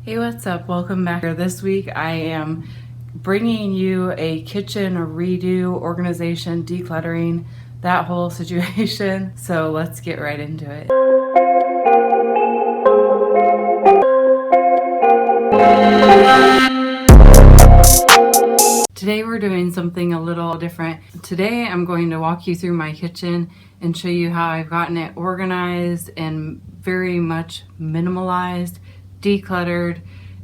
Hey, what's up? Welcome back. This week I am bringing you a kitchen redo, organization, decluttering, that whole situation. So let's get right into it. Today we're doing something a little different. Today I'm going to walk you through my kitchen and show you how I've gotten it organized and very much minimalized, decluttered,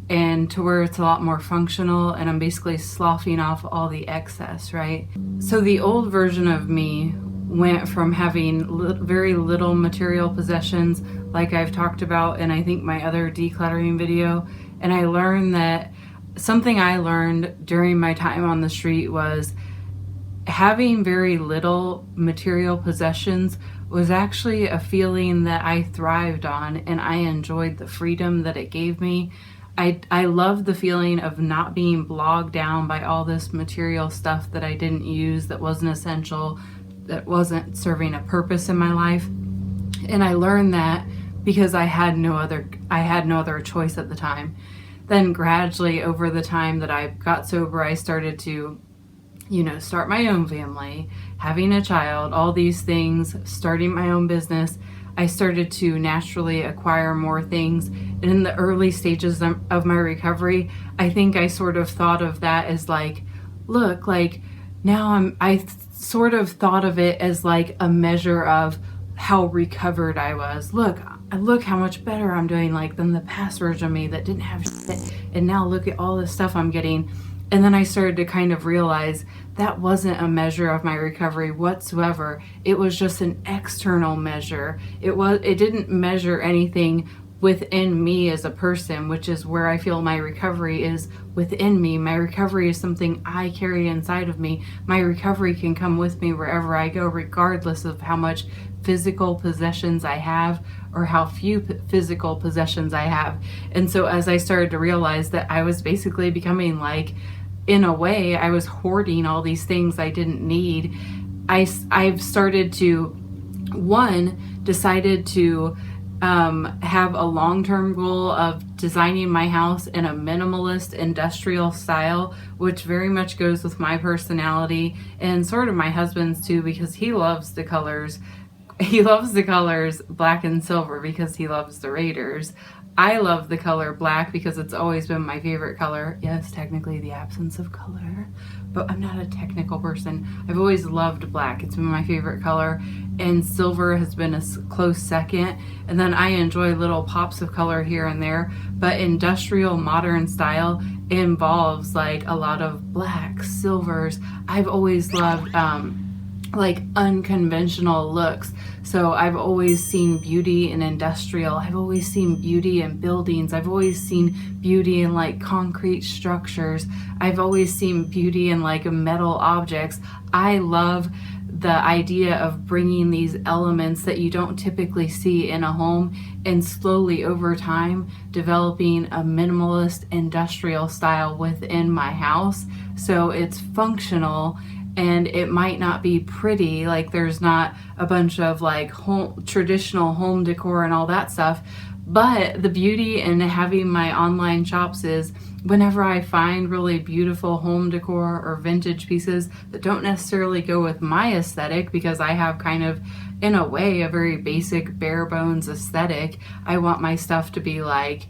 and to where it's a lot more functional, and I'm basically sloughing off all the excess, right? So the old version of me went from having very little material possessions, like I've talked about in I think my other decluttering video, and I learned that something I learned during my time on the street was having very little material possessions was actually a feeling that I thrived on, and I enjoyed the freedom that it gave me. I loved the feeling of not being bogged down by all this material stuff that I didn't use, that wasn't essential, that wasn't serving a purpose in my life. And I learned that because I had no other choice at the time. Then gradually over the time that I got sober, I started to, start my own family, having a child, all these things, starting my own business. I started to naturally acquire more things. And in the early stages of my recovery, I think I sort of thought of that as like, look, like now I sort of thought of it as like a measure of how recovered I was. Look how much better I'm doing like than the past version of me that didn't have shit. And now look at all this stuff I'm getting. And then I started to kind of realize that wasn't a measure of my recovery whatsoever. It was just an external measure. It didn't measure anything within me as a person, which is where I feel my recovery is within me. My recovery is something I carry inside of me. My recovery can come with me wherever I go, regardless of how much physical possessions I have or how few physical possessions I have. And so as I started to realize that I was basically becoming like, in a way, I was hoarding all these things I didn't need, I've started to, decided to have a long-term goal of designing my house in a minimalist industrial style, which very much goes with my personality and sort of my husband's too, because he loves the colors. He loves the colors black and silver because he loves the Raiders. I love the color black because it's always been my favorite color. Yes, technically the absence of color, but I'm not a technical person. I've always loved black. It's been my favorite color, and silver has been a close second. And then I enjoy little pops of color here and there, but industrial modern style involves like a lot of blacks, silvers. I've always loved like unconventional looks. So I've always seen beauty in industrial. I've always seen beauty in buildings. I've always seen beauty in like concrete structures. I've always seen beauty in like metal objects. I love the idea of bringing these elements that you don't typically see in a home and slowly over time developing a minimalist industrial style within my house. So it's functional, and it might not be pretty, like there's not a bunch of like traditional home decor and all that stuff, but the beauty in having my online shops is whenever I find really beautiful home decor or vintage pieces that don't necessarily go with my aesthetic, because I have kind of, in a way, a very basic bare bones aesthetic. I want my stuff to be like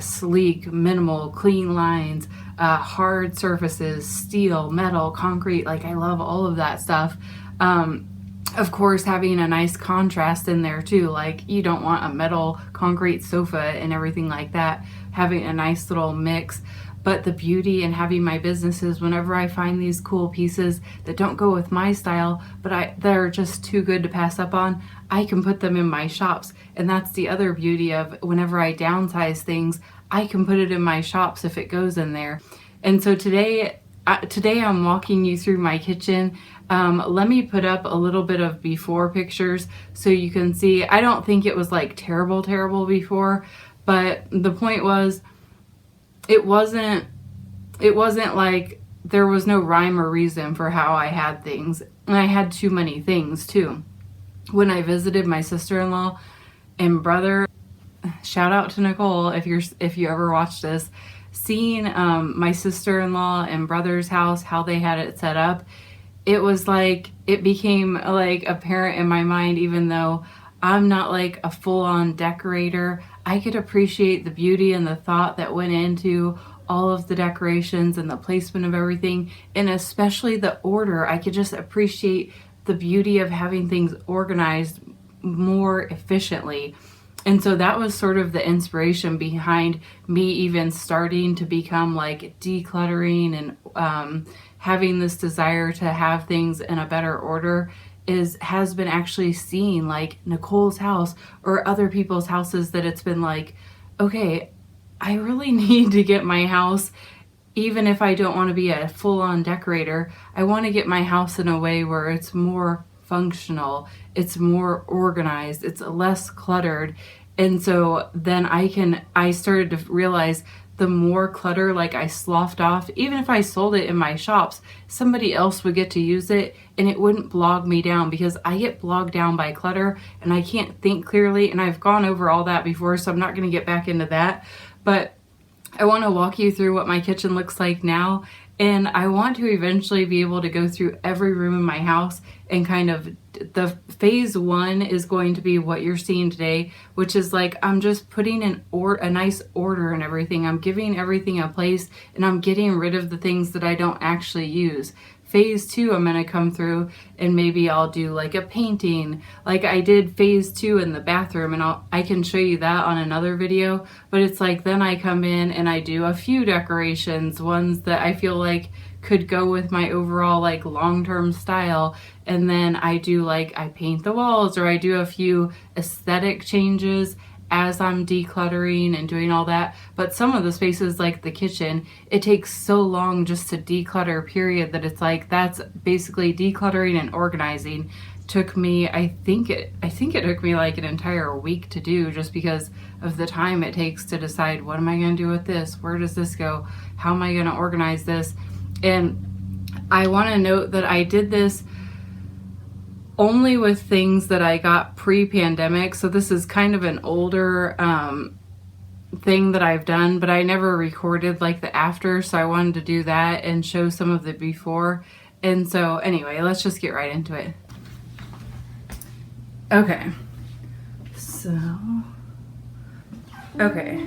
sleek, minimal, clean lines, hard surfaces, steel, metal, concrete. Like I love all of that stuff. Of course, having a nice contrast in there too. Like you don't want a metal concrete sofa and everything like that. Having a nice little mix. But the beauty in having my business is whenever I find these cool pieces that don't go with my style, but they're just too good to pass up on, I can put them in my shops. And that's the other beauty of whenever I downsize things, I can put it in my shops if it goes in there. And so today I'm walking you through my kitchen. Let me put up a little bit of before pictures so you can see. I don't think it was like terrible before, but the point was, it wasn't like there was no rhyme or reason for how I had things. And I had too many things too. When I visited my sister-in-law and brother, shout out to Nicole if you ever watch this, seeing my sister-in-law and brother's house, how they had it set up, it was like, it became like apparent in my mind, even though I'm not like a full-on decorator, I could appreciate the beauty and the thought that went into all of the decorations and the placement of everything, and especially the order. I could just appreciate the beauty of having things organized more efficiently. And so that was sort of the inspiration behind me even starting to become like decluttering and having this desire to have things in a better order, has been actually seeing like Nicole's house or other people's houses, that it's been like, okay, I really need to get my house, even if I don't want to be a full-on decorator, I want to get my house in a way where it's more functional, it's more organized, it's less cluttered. And so then I started to realize the more clutter like I sloughed off, even if I sold it in my shops, somebody else would get to use it and it wouldn't bog me down, because I get bogged down by clutter and I can't think clearly. And I've gone over all that before, so I'm not going to get back into that. But I want to walk you through what my kitchen looks like now. And I want to eventually be able to go through every room in my house, and kind of the phase one is going to be what you're seeing today, which is like, I'm just putting a nice order in everything. I'm giving everything a place, and I'm getting rid of the things that I don't actually use. Phase two, I'm going to come through and maybe I'll do like a painting, like I did phase two in the bathroom, and I can show you that on another video. But it's like, then I come in and I do a few decorations, ones that I feel like could go with my overall like long-term style. And then I do like, I paint the walls, or I do a few aesthetic changes as I'm decluttering and doing all that. But some of the spaces like the kitchen, it takes so long just to declutter, period, that it's like, that's basically decluttering and organizing. Took me, I think it took me like an entire week to do, just because of the time it takes to decide, what am I going to do with this? Where does this go? How am I going to organize this? And I want to note that I did this only with things that I got pre-pandemic. So this is kind of an older thing that I've done, but I never recorded like the after. So I wanted to do that and show some of the before. And so anyway, let's just get right into it. Okay. So, okay.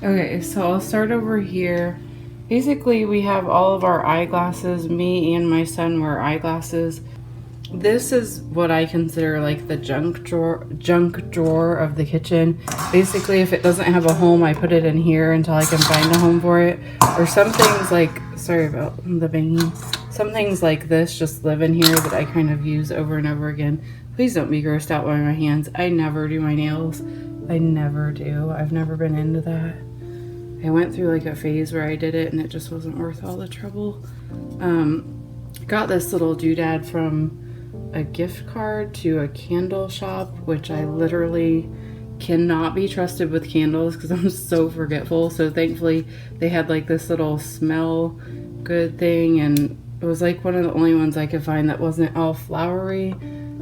Okay, so I'll start over here. Basically, we have all of our eyeglasses. Me and my son wear eyeglasses. This is what I consider like the junk drawer of the kitchen. Basically, if it doesn't have a home, I put it in here until I can find a home for it. Or some things like, sorry about the banging. Some things like this just live in here that I kind of use over and over again. Please don't be grossed out by my hands. I never do my nails. I never do. I've never been into that. I went through like a phase where I did it and it just wasn't worth all the trouble. Got this little doodad from a gift card to a candle shop, which I literally cannot be trusted with candles because I'm so forgetful. So thankfully they had like this little smell good thing, and it was like one of the only ones I could find that wasn't all flowery.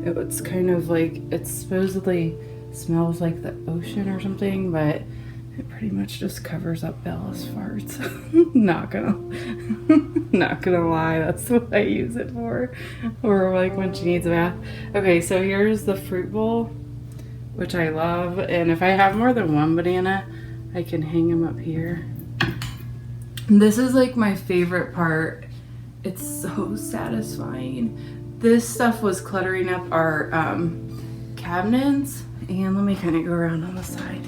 It was kind of like, it supposedly smells like the ocean or something, but it pretty much just covers up Bella's farts. not gonna lie, that's what I use it for, or like when she needs a bath. Okay, so here's the fruit bowl, which I love, and if I have more than one banana, I can hang them up here. This is like my favorite part. It's so satisfying. This stuff was cluttering up our cabinets, and let me kind of go around on the side.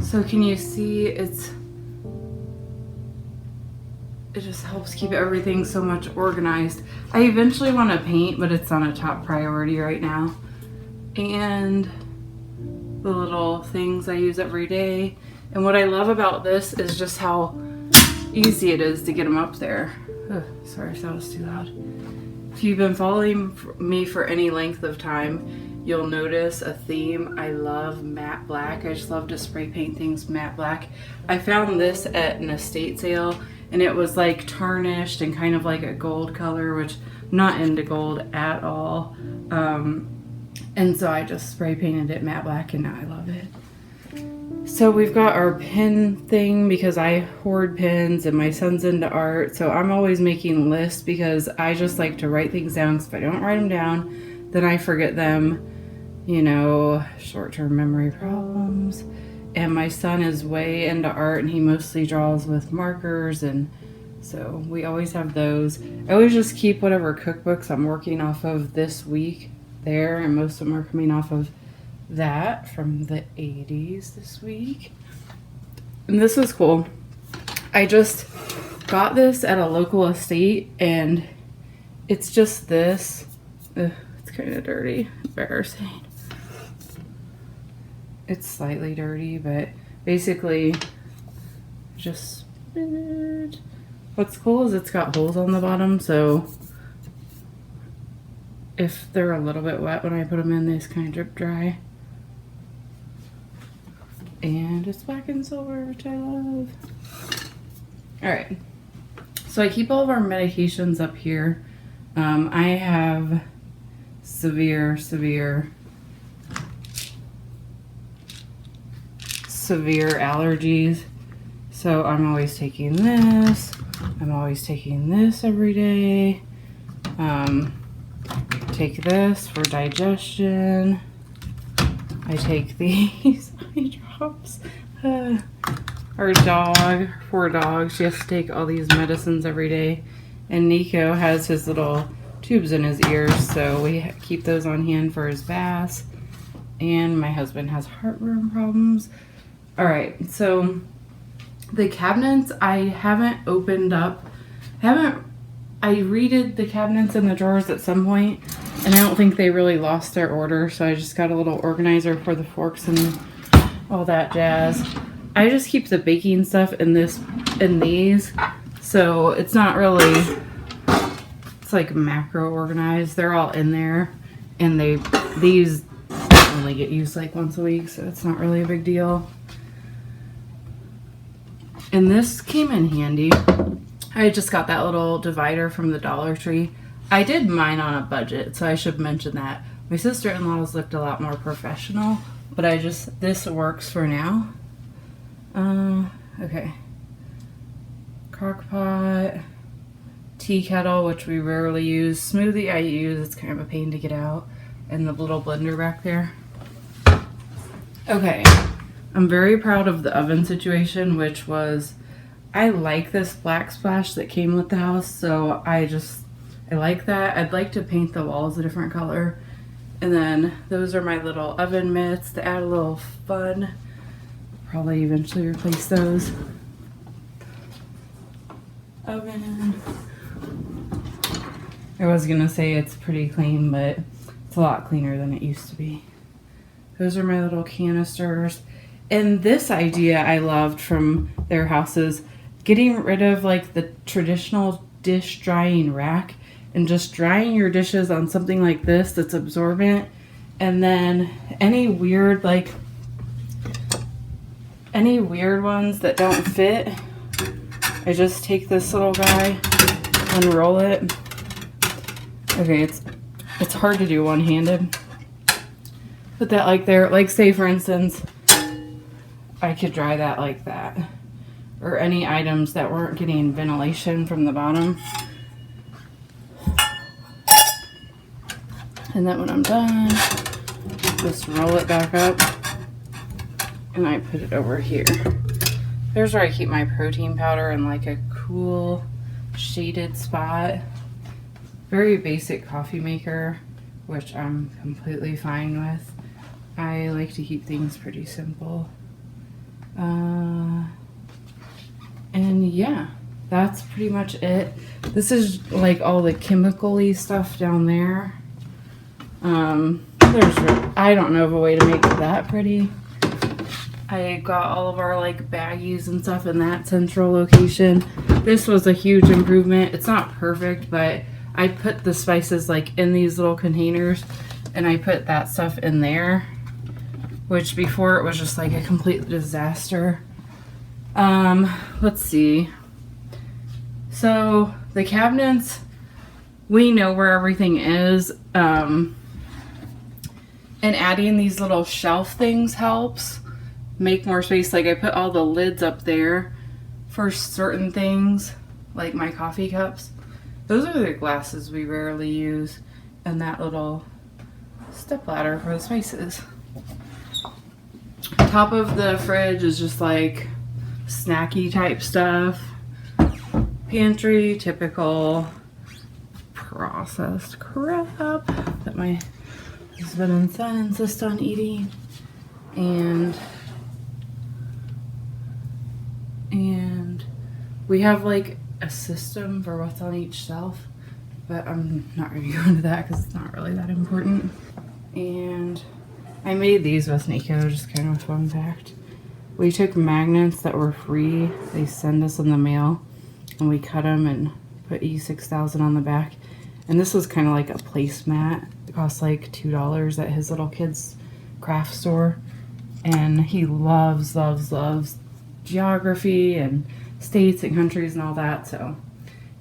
So can you see, it just helps keep everything so much organized. I eventually want to paint, but it's on a top priority right now. And the little things I use every day. And what I love about this is just how easy it is to get them up there. Ugh, sorry if that was too loud. If you've been following me for any length of time, you'll notice a theme. I love matte black. I just love to spray paint things matte black. I found this at an estate sale, and it was like tarnished and kind of like a gold color, which I'm not into gold at all. And so I just spray painted it matte black, and now I love it. So we've got our pen thing because I hoard pens and my son's into art. So I'm always making lists because I just like to write things down. Because if I don't write them down, then I forget them. You know, short-term memory problems. And my son is way into art and he mostly draws with markers. And so we always have those. I always just keep whatever cookbooks I'm working off of this week there. And most of them are coming off of that from the 80s this week. And this was cool. I just got this at a local estate and it's just this. Ugh, it's kind of dirty, embarrassing. It's slightly dirty, but basically just what's cool is it's got holes on the bottom, so if they're a little bit wet when I put them in, they just kind of drip dry. And it's black and silver, which I love. Alright, so I keep all of our medications up here. I have severe allergies, so I'm always taking this. I'm always taking this every day. Take this for digestion. I take these eye drops. Our dog, poor dog, she has to take all these medicines every day. And Nico has his little tubes in his ears, so we keep those on hand for his baths. And my husband has heartburn problems. Alright, so the cabinets I haven't opened up. I redid the cabinets in the drawers at some point, and I don't think they really lost their order, so I just got a little organizer for the forks and all that jazz. I just keep the baking stuff in these, so it's not really, it's like macro organized. They're all in there, and these only get used like once a week, so it's not really a big deal. And this came in handy. I just got that little divider from the Dollar Tree. I did mine on a budget, so I should mention that. My sister-in-law's looked a lot more professional, but this works for now. Okay. Crock pot, tea kettle, which we rarely use. Smoothie I use, it's kind of a pain to get out. And the little blender back there. Okay. I'm very proud of the oven situation, which was, I like this black splash that came with the house, so I like that. I'd like to paint the walls a different color. And then those are my little oven mitts to add a little fun. Probably eventually replace those. Oven. I was gonna say it's pretty clean, but it's a lot cleaner than it used to be. Those are my little canisters. And this idea I loved from their houses, getting rid of like the traditional dish drying rack and just drying your dishes on something like this that's absorbent. And then any weird ones that don't fit, I just take this little guy, unroll it. Okay, it's hard to do one-handed. Put that like there, like say for instance, I could dry that like that. Or any items that weren't getting ventilation from the bottom. And then when I'm done, just roll it back up and I put it over here. There's where I keep my protein powder in like a cool shaded spot. Very basic coffee maker, which I'm completely fine with. I like to keep things pretty simple. And yeah, that's pretty much it. This is like all the chemical-y stuff down there. I don't know of a way to make it that pretty. I got all of our like baggies and stuff in that central location. This was a huge improvement. It's not perfect, but I put the spices like in these little containers and I put that stuff in there, which before it was just like a complete disaster. Let's see. So the cabinets, we know where everything is. And adding these little shelf things helps make more space. Like I put all the lids up there for certain things, like my coffee cups. Those are the glasses we rarely use, and that little step ladder for the spices. Top of the fridge is just like snacky type stuff. Pantry, typical processed crap that my husband and son insist on eating. And we have like a system for what's on each shelf, but I'm not going to go into that because it's not really that important. And I made these with Nico, just kind of a fun fact. We took magnets that were free. They send us in the mail, and we cut them and put E6000 on the back. And this was kind of like a placemat. It cost like $2 at his little kid's craft store. And he loves geography and states and countries and all that, so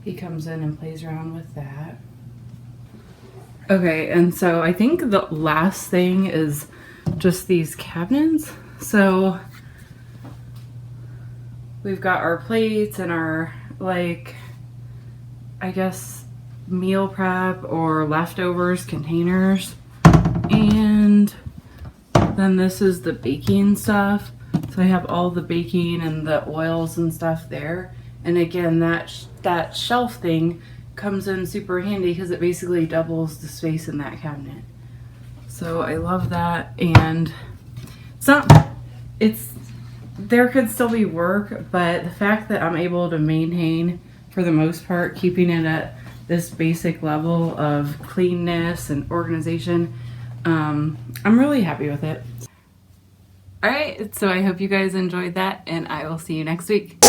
he comes in and plays around with that. Okay, and so I think the last thing is just these cabinets. So we've got our plates and our, like, I guess meal prep or leftovers containers, and then this is the baking stuff. So I have all the baking and the oils and stuff there. And again, that shelf thing comes in super handy because it basically doubles the space in that cabinet. So I love that. And there could still be work, but the fact that I'm able to maintain, for the most part, keeping it at this basic level of cleanness and organization, I'm really happy with it. All right, so I hope you guys enjoyed that, and I will see you next week.